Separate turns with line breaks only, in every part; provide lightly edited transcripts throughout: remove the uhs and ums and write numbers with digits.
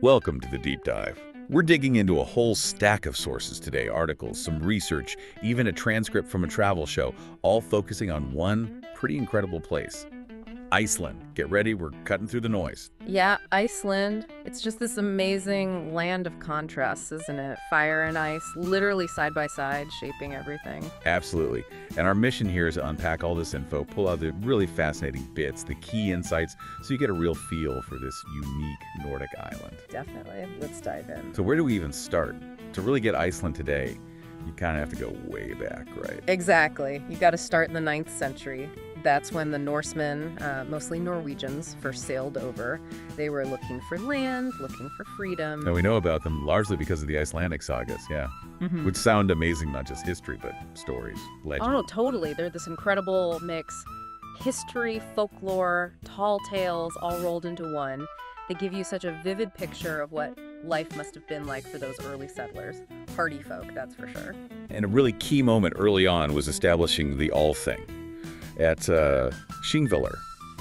Welcome to the Deep Dive. We're digging into a whole stack of sources today, articles, some research, even a transcript from a travel show, all focusing on one pretty incredible place. Iceland. Get ready, we're cutting through the noise.
Yeah, Iceland. It's just this amazing land of contrasts, isn't it? Fire and ice, literally side by side, shaping everything.
Absolutely. And our mission here is to unpack all this info, pull out the really fascinating bits, the key insights, so you get a real feel for this unique Nordic island.
Definitely. Let's dive in.
So where do we even start? To really get Iceland today, you kind of have to go way back, right?
Exactly. You got to start in the 9th century. That's when the Norsemen, mostly Norwegians, first sailed over. They were looking for land, looking for freedom.
Now we know about them largely because of the Icelandic sagas, yeah. Which sound amazing, not just history, but stories, legend.
Oh, no, totally. They're this incredible mix. History, folklore, tall tales, all rolled into one. They give you such a vivid picture of what life must have been like for those early settlers. Hardy folk, that's for sure.
And a really key moment early on was establishing the Althing at Thingvellir.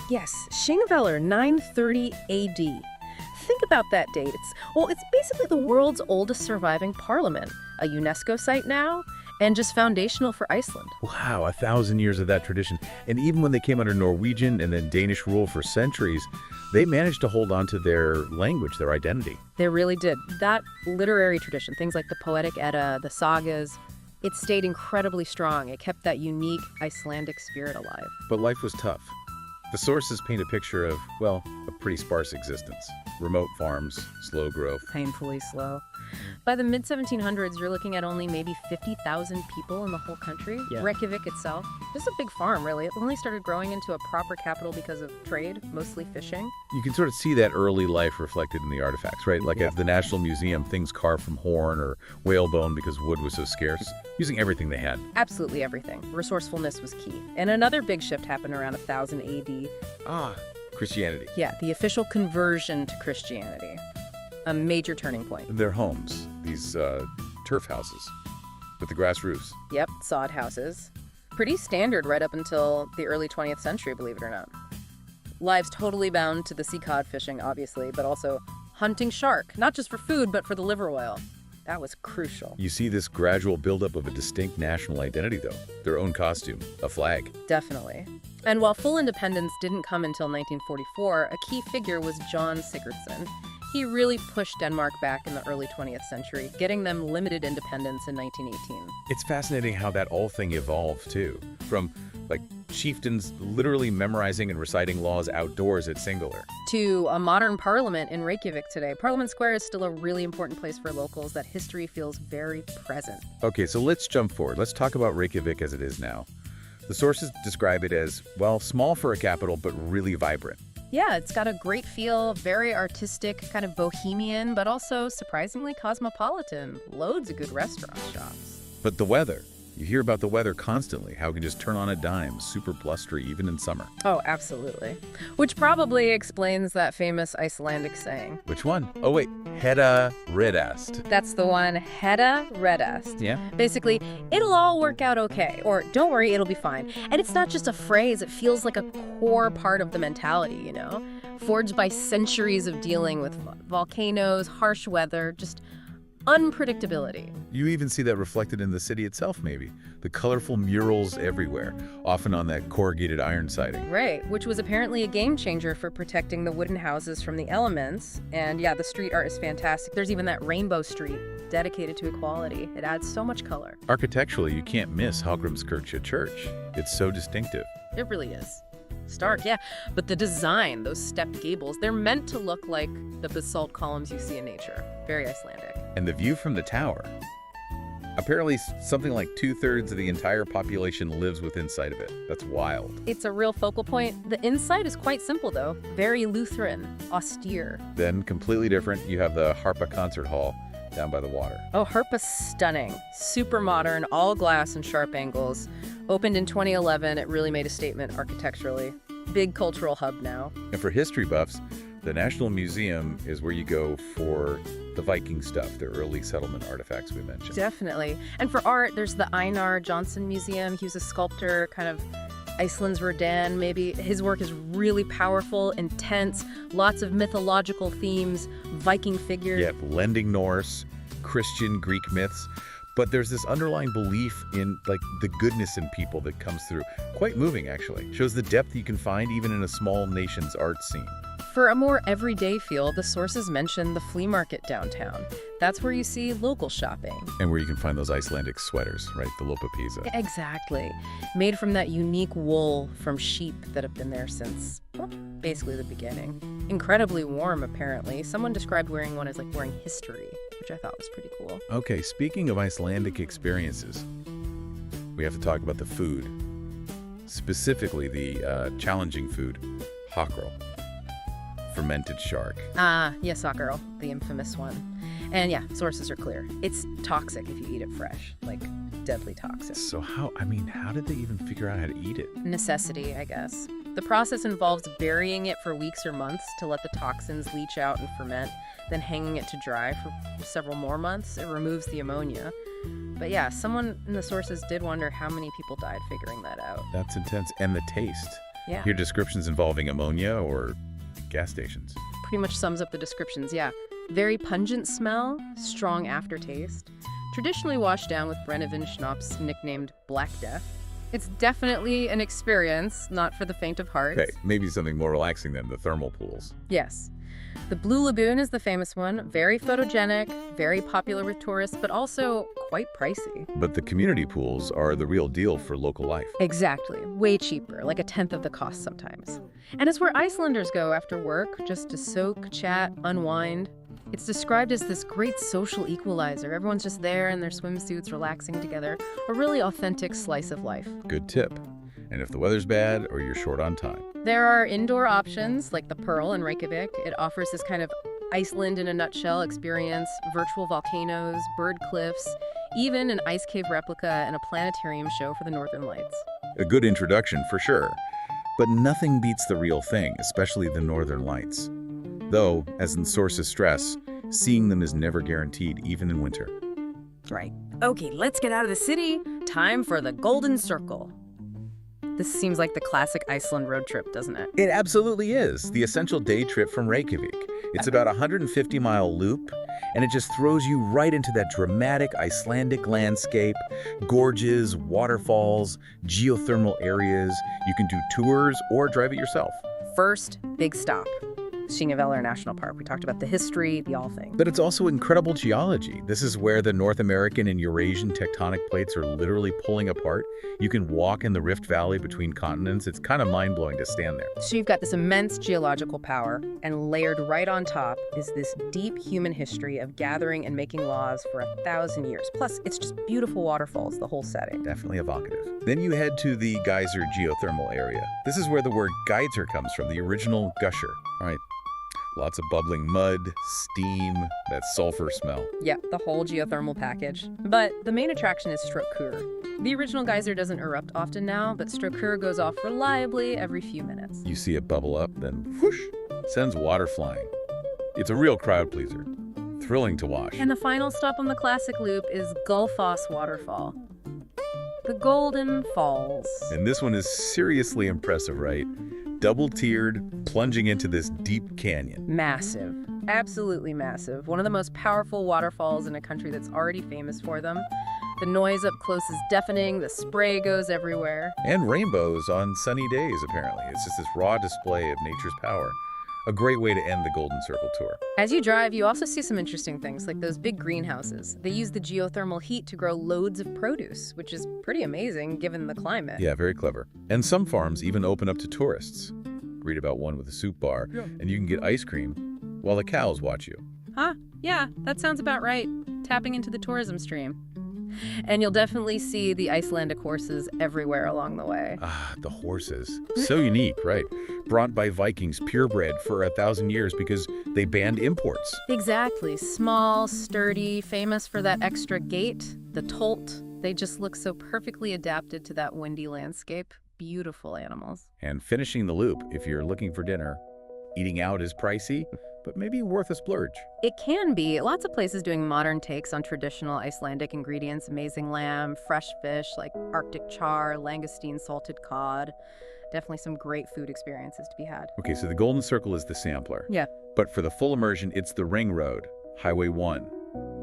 Yes, Thingvellir, 930 AD. Think about that date. It's basically the world's oldest surviving parliament, a UNESCO site now, and just foundational for Iceland.
Wow, 1,000 years of that tradition. And even when they came under Norwegian and then Danish rule for centuries, they managed to hold on to their language, their identity.
They really did. That literary tradition, things like the Poetic Edda, the sagas, it stayed incredibly strong. It kept that unique Icelandic spirit alive.
But life was tough. The sources paint a picture of, well, a pretty sparse existence. Remote farms, slow growth.
Painfully slow. By the mid-1700s, you're looking at only maybe 50,000 people in the whole country.
Yeah.
Reykjavik itself, just a big farm, really. It only started growing into a proper capital because of trade, mostly fishing.
You can sort of see that early life reflected in the artifacts, right? Like at the National Museum, things carved from horn or whalebone because wood was so scarce, using everything they had.
Absolutely everything. Resourcefulness was key. And another big shift happened around 1000 AD.
Christianity.
Yeah, the official conversion to Christianity. A major turning point.
Their homes, these turf houses with the grass roofs.
Yep, sod houses. Pretty standard right up until the early 20th century, believe it or not. Lives totally bound to the sea cod fishing, obviously, but also hunting shark, not just for food, but for the liver oil. That was crucial.
You see this gradual buildup of a distinct national identity, though. Their own costume, a flag.
Definitely. And while full independence didn't come until 1944, a key figure was John Sigurdsson. He really pushed Denmark back in the early 20th century, getting them limited independence in 1918.
It's fascinating how that all thing evolved, too. From, like, chieftains literally memorizing and reciting laws outdoors at Thingvellir.
To a modern parliament in Reykjavik today. Parliament Square is still a really important place for locals. That history feels very present.
Okay, so let's jump forward. Let's talk about Reykjavik as it is now. The sources describe it as, well, small for a capital, but really vibrant.
Yeah, it's got a great feel, very artistic, kind of bohemian, but also surprisingly cosmopolitan. Loads of good restaurant shops.
But the weather. You hear about the weather constantly, how it can just turn on a dime, super blustery, even in summer.
Oh, absolutely. Which probably explains that famous Icelandic saying.
Which one? Oh, wait. Hedda Redast.
That's the one, Hedda Redast.
Yeah?
Basically, it'll all work out okay, or don't worry, it'll be fine. And it's not just a phrase, it feels like a core part of the mentality, you know? Forged by centuries of dealing with volcanoes, harsh weather, just unpredictability.
You even see that reflected in the city itself, maybe. The colorful murals everywhere, often on that corrugated iron siding.
Right, which was apparently a game changer for protecting the wooden houses from the elements. And yeah, the street art is fantastic. There's even that rainbow street dedicated to equality. It adds so much color.
Architecturally, you can't miss Hallgrímskirkja Church. It's so distinctive.
It really is. Stark, yeah. But the design, those stepped gables, they're meant to look like the basalt columns you see in nature. Very Icelandic.
And the view from the tower. Apparently, something like 2/3 of the entire population lives within sight of it. That's wild.
It's a real focal point. The inside is quite simple, though. Very Lutheran, austere.
Then, completely different, you have the Harpa Concert Hall down by the water.
Oh, Harpa's stunning. Super modern, all glass and sharp angles. Opened in 2011, it really made a statement architecturally. Big cultural hub now.
And for history buffs, the National Museum is where you go for the Viking stuff, the early settlement artifacts we mentioned.
Definitely. And for art, there's the Einar Johnson Museum. He was a sculptor, kind of Iceland's Rodan, maybe. His work is really powerful, intense, lots of mythological themes, Viking figures.
Yeah, blending Norse, Christian, Greek myths. But there's this underlying belief in, like, the goodness in people that comes through. Quite moving, actually. Shows the depth you can find even in a small nation's art scene.
For a more everyday feel, the sources mention the flea market downtown. That's where you see local shopping.
And where you can find those Icelandic sweaters, right? The Lopapisa.
Exactly. Made from that unique wool from sheep that have been there since, well, basically the beginning. Incredibly warm, apparently. Someone described wearing one as like wearing history, which I thought was pretty cool.
Okay, speaking of Icelandic experiences, we have to talk about the food. Specifically the challenging food, hakarl. Fermented shark.
Yes, Sakura, the infamous one. And yeah, sources are clear. It's toxic if you eat it fresh, like deadly toxic.
So how did they even figure out how to eat it?
Necessity, I guess. The process involves burying it for weeks or months to let the toxins leach out and ferment, then hanging it to dry for several more months. It removes the ammonia. But yeah, someone in the sources did wonder how many people died figuring that out.
That's intense. And the taste.
Yeah.
Hear descriptions involving ammonia or gas stations.
Pretty much sums up the descriptions, yeah. Very pungent smell, strong aftertaste. Traditionally washed down with Brennivin schnapps nicknamed Black Death. It's definitely an experience, not for the faint of heart.
Okay, maybe something more relaxing than the thermal pools.
Yes. The Blue Lagoon is the famous one. Very photogenic, very popular with tourists, but also quite pricey.
But the community pools are the real deal for local life.
Exactly. Way cheaper, like a tenth of the cost sometimes. And it's where Icelanders go after work, just to soak, chat, unwind. It's described as this great social equalizer. Everyone's just there in their swimsuits, relaxing together. A really authentic slice of life.
Good tip. And if the weather's bad or you're short on time.
There are indoor options like the Pearl in Reykjavik. It offers this kind of Iceland in a nutshell experience, virtual volcanoes, bird cliffs, even an ice cave replica and a planetarium show for the Northern Lights.
A good introduction for sure. But nothing beats the real thing, especially the Northern Lights. Though, as the sources stress, seeing them is never guaranteed, even in winter.
Right. Okay, let's get out of the city. Time for the Golden Circle. This seems like the classic Iceland road trip, doesn't it?
It absolutely is. The essential day trip from Reykjavik. It's about a 150-mile loop, and it just throws you right into that dramatic Icelandic landscape, gorges, waterfalls, geothermal areas. You can do tours or drive it yourself.
First, big stop. Thingvellir National Park. We talked about the history, the all thing.
But it's also incredible geology. This is where the North American and Eurasian tectonic plates are literally pulling apart. You can walk in the Rift Valley between continents. It's kind of mind-blowing to stand there.
So you've got this immense geological power, and layered right on top is this deep human history of gathering and making laws for 1,000 years. Plus, it's just beautiful waterfalls, the whole setting.
Definitely evocative. Then you head to the geyser geothermal area. This is where the word geyser comes from, the original gusher. All right. Lots of bubbling mud, steam, that sulfur smell.
Yep, the whole geothermal package. But the main attraction is Strokur. The original geyser doesn't erupt often now, but Strokur goes off reliably every few minutes.
You see it bubble up, then whoosh, sends water flying. It's a real crowd pleaser. Thrilling to watch.
And the final stop on the classic loop is Gullfoss Waterfall. The Golden Falls.
And this one is seriously impressive, right? Double-tiered, plunging into this deep canyon.
Massive. Absolutely massive. One of the most powerful waterfalls in a country that's already famous for them. The noise up close is deafening, the spray goes everywhere.
And rainbows on sunny days, apparently. It's just this raw display of nature's power. A great way to end the Golden Circle tour.
As you drive, you also see some interesting things, like those big greenhouses. They use the geothermal heat to grow loads of produce, which is pretty amazing given the climate.
Yeah, very clever. And some farms even open up to tourists. Read about one with a soup bar, and you can get ice cream while the cows watch you.
Huh? Yeah, that sounds about right. Tapping into the tourism stream. And you'll definitely see the Icelandic horses everywhere along the way.
Ah, the horses. So unique, right? Brought by Vikings, purebred for 1,000 years because they banned imports.
Exactly. Small, sturdy, famous for that extra gait, the tolt. They just look so perfectly adapted to that windy landscape. Beautiful animals.
And finishing the loop, if you're looking for dinner, eating out is pricey, but maybe worth a splurge.
It can be. Lots of places doing modern takes on traditional Icelandic ingredients, amazing lamb, fresh fish like Arctic char, langoustine, salted cod. Definitely some great food experiences to be had.
Okay, so the Golden Circle is the sampler.
Yeah.
But for the full immersion, it's the Ring Road, Highway 1,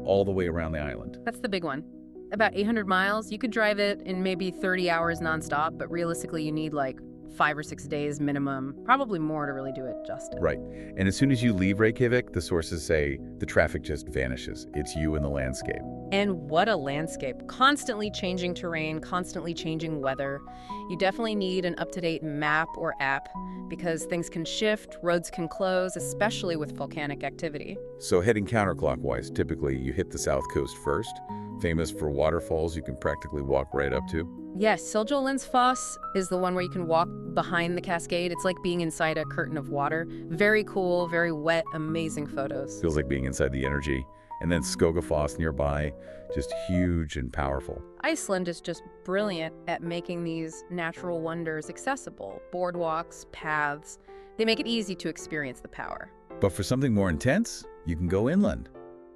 all the way around the island.
That's the big one. About 800 miles. You could drive it in maybe 30 hours nonstop, but realistically you need like 5 or 6 days minimum, probably more to really do it justice.
Right. And as soon as you leave Reykjavik, the sources say the traffic just vanishes. It's you and the landscape.
And what a landscape. Constantly changing terrain, constantly changing weather. You definitely need an up-to-date map or app because things can shift, roads can close, especially with volcanic activity.
So heading counterclockwise, typically you hit the south coast first, famous for waterfalls you can practically walk right up to.
Yes, Foss is the one where you can walk behind the cascade. It's like being inside a curtain of water. Very cool, very wet, amazing photos.
Feels like being inside the energy. And then Foss nearby, just huge and powerful.
Iceland is just brilliant at making these natural wonders accessible. Boardwalks, paths, they make it easy to experience the power.
But for something more intense, you can go inland,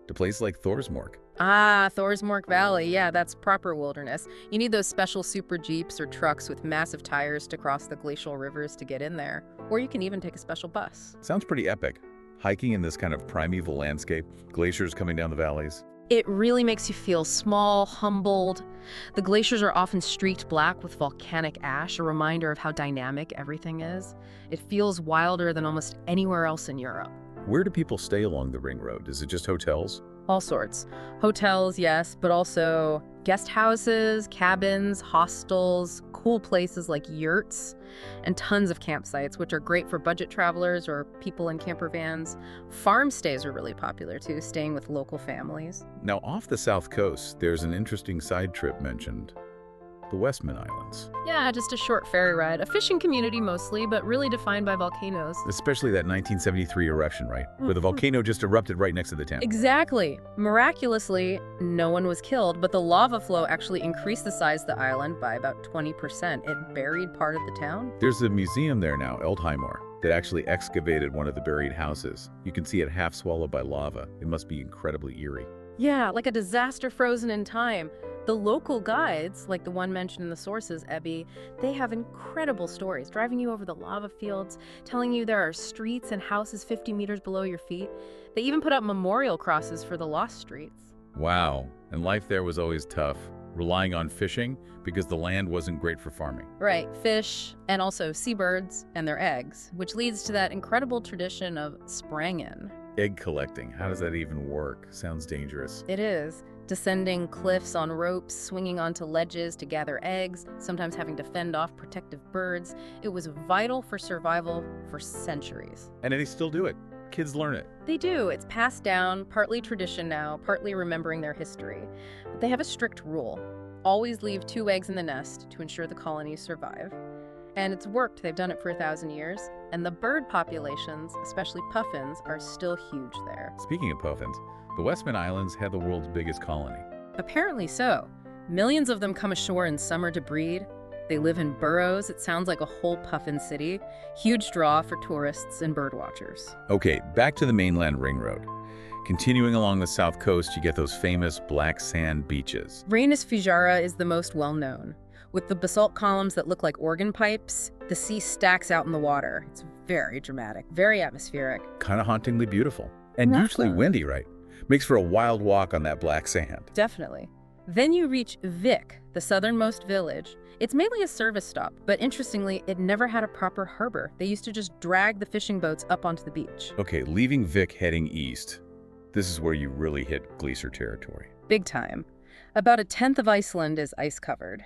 to places like Thorsmork.
Ah, Thorsmork Valley. Yeah, that's proper wilderness. You need those special super jeeps or trucks with massive tires to cross the glacial rivers to get in there. Or you can even take a special bus.
Sounds pretty epic. Hiking in this kind of primeval landscape, glaciers coming down the valleys.
It really makes you feel small, humbled. The glaciers are often streaked black with volcanic ash, a reminder of how dynamic everything is. It feels wilder than almost anywhere else in Europe.
Where do people stay along the Ring Road? Is it just hotels?
All sorts. Hotels, yes, but also guest houses, cabins, hostels, cool places like yurts, and tons of campsites, which are great for budget travelers or people in camper vans. Farm stays are really popular too, staying with local families.
Now, off the south coast, there's an interesting side trip mentioned. The Westman Islands.
Yeah, just a short ferry ride. A fishing community mostly, but really defined by volcanoes.
Especially that 1973 eruption, right? Where the volcano just erupted right next to the town.
Exactly. Miraculously, no one was killed, but the lava flow actually increased the size of the island by about 20%. It buried part of the town.
There's a museum there now, Eldheimar, that actually excavated one of the buried houses. You can see it half swallowed by lava. It must be incredibly eerie.
Yeah, like a disaster frozen in time. The local guides, like the one mentioned in the sources, Ebby, they have incredible stories, driving you over the lava fields, telling you there are streets and houses 50 meters below your feet. They even put up memorial crosses for the lost streets.
Wow. And life there was always tough, relying on fishing because the land wasn't great for farming.
Right, fish, and also seabirds and their eggs, which leads to that incredible tradition of sprangin.
Egg collecting, how does that even work? Sounds dangerous.
It is. Descending cliffs on ropes, swinging onto ledges to gather eggs, sometimes having to fend off protective birds. It was vital for survival for centuries.
And they still do it. Kids learn it.
They do. It's passed down, partly tradition now, partly remembering their history. But they have a strict rule. Always leave 2 eggs in the nest to ensure the colonies survive. And it's worked. They've done it for 1,000 years. And the bird populations, especially puffins, are still huge there.
Speaking of puffins, the Westman Islands have the world's biggest colony.
Apparently so. Millions of them come ashore in summer to breed. They live in burrows. It sounds like a whole puffin city. Huge draw for tourists and bird watchers.
Okay, back to the mainland Ring Road. Continuing along the south coast, you get those famous black sand beaches.
Reynis Fijara is the most well-known. With the basalt columns that look like organ pipes, the sea stacks out in the water. It's very dramatic, very atmospheric.
Kind of hauntingly beautiful. And usually windy, right? Makes for a wild walk on that black sand.
Definitely. Then you reach Vik, the southernmost village. It's mainly a service stop, but interestingly, it never had a proper harbor. They used to just drag the fishing boats up onto the beach.
Okay, leaving Vik heading east. This is where you really hit glacier territory.
Big time. About 1/10 of Iceland is ice-covered.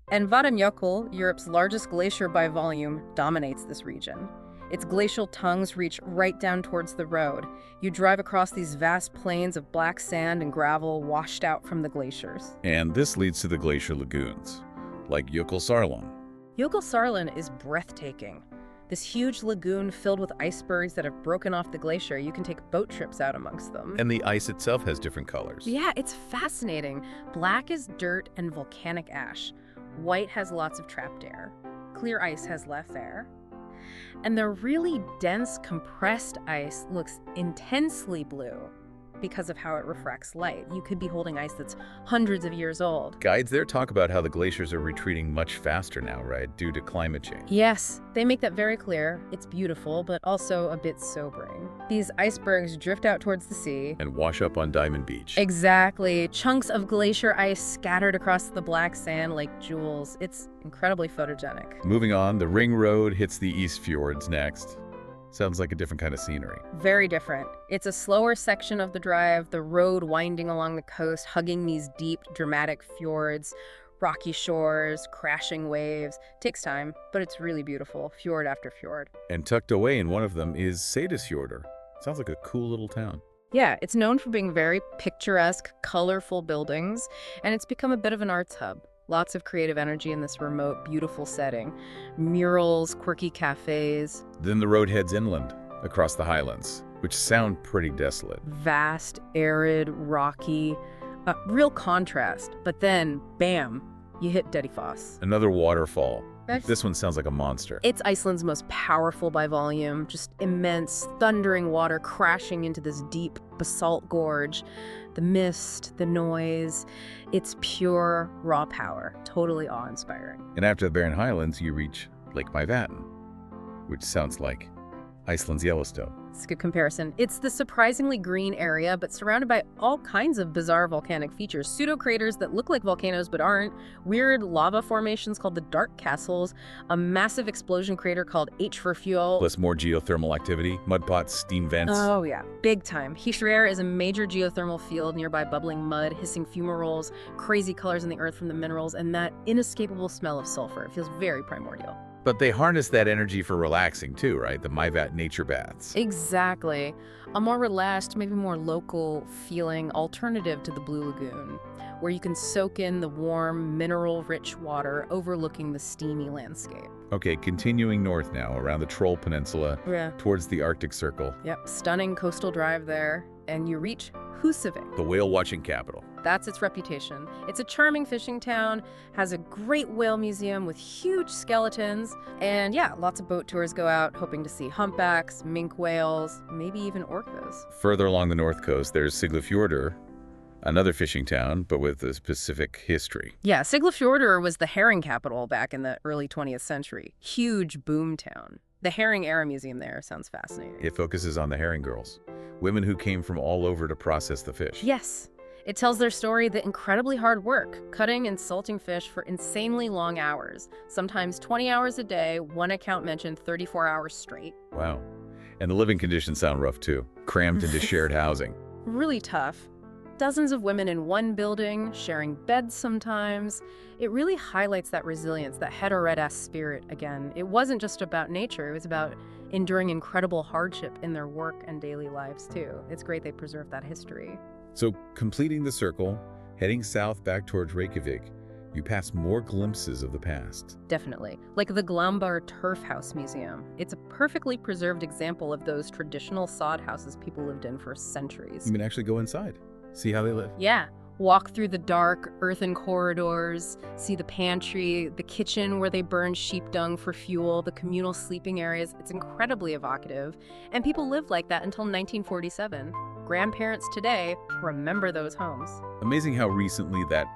And Vatnajökull, Europe's largest glacier by volume, dominates this region. Its glacial tongues reach right down towards the road. You drive across these vast plains of black sand and gravel washed out from the glaciers.
And this leads to the glacier lagoons, like Jökulsárlón.
Jökulsárlón is breathtaking. This huge lagoon filled with icebergs that have broken off the glacier. You can take boat trips out amongst them.
And the ice itself has different colors.
Yeah, it's fascinating. Black is dirt and volcanic ash. White has lots of trapped air. Clear ice has less air. And the really dense, compressed ice looks intensely blue because of how it refracts light. You could be holding ice that's hundreds of years old.
Guides there talk about how the glaciers are retreating much faster now, right, due to climate change.
Yes, they make that very clear. It's beautiful, but also a bit sobering. These icebergs drift out towards the sea.
And wash up on Diamond Beach.
Exactly. Chunks of glacier ice scattered across the black sand like jewels. It's incredibly photogenic.
Moving on, the Ring Road hits the East Fjords next. Sounds like a different kind of scenery.
Very different. It's a slower section of the drive, the road winding along the coast, hugging these deep, dramatic fjords, rocky shores, crashing waves. Takes time, but it's really beautiful, fjord after fjord.
And tucked away in one of them is Seyðisfjörður. Sounds like a cool little town.
Yeah, it's known for being very picturesque, colorful buildings, and it's become a bit of an arts hub. Lots of creative energy in this remote, beautiful setting. Murals, quirky cafes.
Then the road heads inland, across the highlands, which sound pretty desolate.
Vast, arid, rocky, real contrast. But then, bam, you hit Dettifoss.
Another waterfall. This one sounds like a monster.
It's Iceland's most powerful by volume, just immense, thundering water crashing into this deep basalt gorge. The mist, the noise, it's pure, raw power. Totally awe-inspiring.
And after the Barren Highlands, you reach Lake Mývatn, which sounds like Iceland's Yellowstone.
It's a good comparison. It's the surprisingly green area, but surrounded by all kinds of bizarre volcanic features. Pseudo-craters that look like volcanoes but aren't, weird lava formations called the Dark Castles, a massive explosion crater called H for Fuel.
Plus more geothermal activity, mud pots, steam vents.
Oh yeah, big time. Hýreyjar is a major geothermal field nearby, bubbling mud, hissing fumaroles, crazy colors in the earth from the minerals, and that inescapable smell of sulfur. It feels very primordial.
But they harness that energy for relaxing too, right? The Mývatn nature baths.
Exactly. A more relaxed, maybe more local feeling alternative to the Blue Lagoon, where you can soak in the warm, mineral-rich water overlooking the steamy landscape.
Okay, continuing north now, around the Troll Peninsula, towards the Arctic Circle.
Yep, stunning coastal drive there, and you reach Húsavík.
The whale-watching capital.
That's its reputation. It's a charming fishing town, has a great whale museum with huge skeletons, and yeah, lots of boat tours go out, hoping to see humpbacks, minke whales, maybe even orcas.
Further along the north coast, there's Siglufjörður, another fishing town, but with a specific history.
Yeah, Siglufjörður was the herring capital back in the early 20th century. Huge boom town. The Herring Era Museum there sounds fascinating.
It focuses on the herring girls, women who came from all over to process the fish.
Yes. It tells their story, the incredibly hard work, cutting and salting fish for insanely long hours, sometimes 20 hours a day. One account mentioned 34 hours straight.
Wow. And the living conditions sound rough too, crammed into shared housing.
Really tough. Dozens of women in one building, sharing beds sometimes. It really highlights that resilience, that Heteredas spirit again. It wasn't just about nature, it was about enduring incredible hardship in their work and daily lives too. It's great they preserved that history.
So, completing the circle, heading south back towards Reykjavik, you pass more glimpses of the past.
Definitely. Like the Glambar Turf House Museum. It's a perfectly preserved example of those traditional sod houses people lived in for centuries.
You can actually go inside, see how they live.
Yeah. Walk through the dark, earthen corridors, see the pantry, the kitchen where they burned sheep dung for fuel, the communal sleeping areas. It's incredibly evocative. And people lived like that until 1947. Grandparents today remember those homes.
Amazing how recently that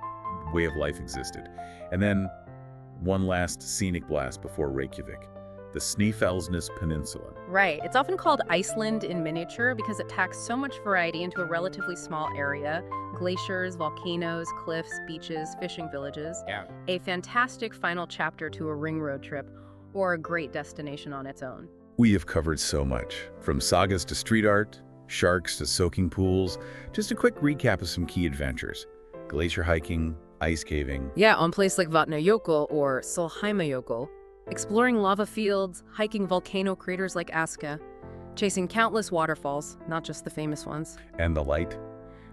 way of life existed. And then one last scenic blast before Reykjavik, the Snæfellsnes Peninsula.
Right. It's often called Iceland in miniature because it packs so much variety into a relatively small area. Glaciers, volcanoes, cliffs, beaches, fishing villages.
Yeah.
A fantastic final chapter to a ring road trip, or a great destination on its own.
We have covered so much, from sagas to street art, sharks to soaking pools. Just a quick recap of some key adventures. Glacier hiking, ice caving.
Yeah, on places like Vatnajökull or Solheimajökull. Exploring lava fields, hiking volcano craters like Aska, chasing countless waterfalls, not just the famous ones.
And the light.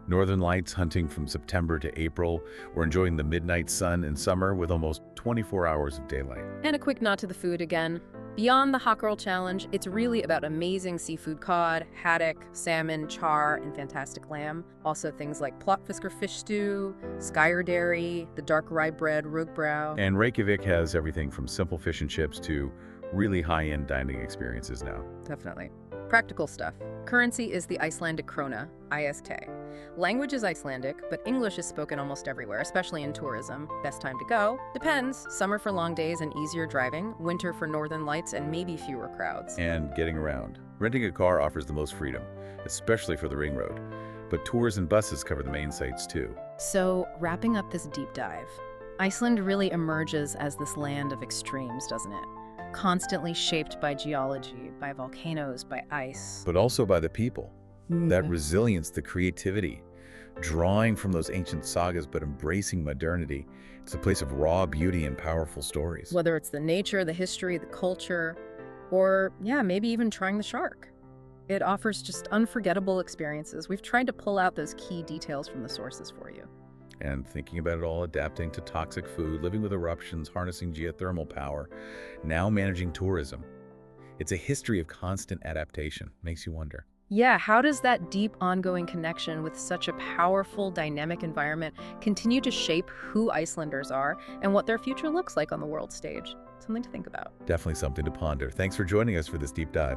Northern Lights hunting from September to April, or enjoying the midnight sun in summer with almost 24 hours of daylight.
And a quick nod to the food again. Beyond the Hot Girl Challenge, it's really about amazing seafood cod, haddock, salmon, char, and fantastic lamb. Also things like plotfisker fish stew, skyrderi, the dark rye bread, rugbrau.
And Reykjavik has everything from simple fish and chips to Really high-end dining experiences now.
Definitely. Practical stuff. Currency is the Icelandic krona, ISK. Language is Icelandic, but English is spoken almost everywhere, especially in tourism. Best time to go? Depends. Summer for long days and easier driving, winter for northern lights and maybe fewer crowds.
And getting around. Renting a car offers the most freedom, especially for the ring road. But tours and buses cover the main sites too.
So, wrapping up this deep dive, Iceland really emerges as this land of extremes, doesn't it? Constantly shaped by geology, by volcanoes, by ice.
But also by the people. That resilience, the creativity, drawing from those ancient sagas but embracing modernity. It's a place of raw beauty and powerful stories.
Whether it's the nature, the history, the culture, or, yeah, maybe even trying the shark. It offers just unforgettable experiences. We've tried to pull out those key details from the sources for you.
And thinking about it all, adapting to toxic food, living with eruptions, harnessing geothermal power, now managing tourism. It's a history of constant adaptation. Makes you wonder.
Yeah, how does that deep, ongoing connection with such a powerful, dynamic environment continue to shape who Icelanders are and what their future looks like on the world stage? Something to think about.
Definitely something to ponder. Thanks for joining us for this deep dive.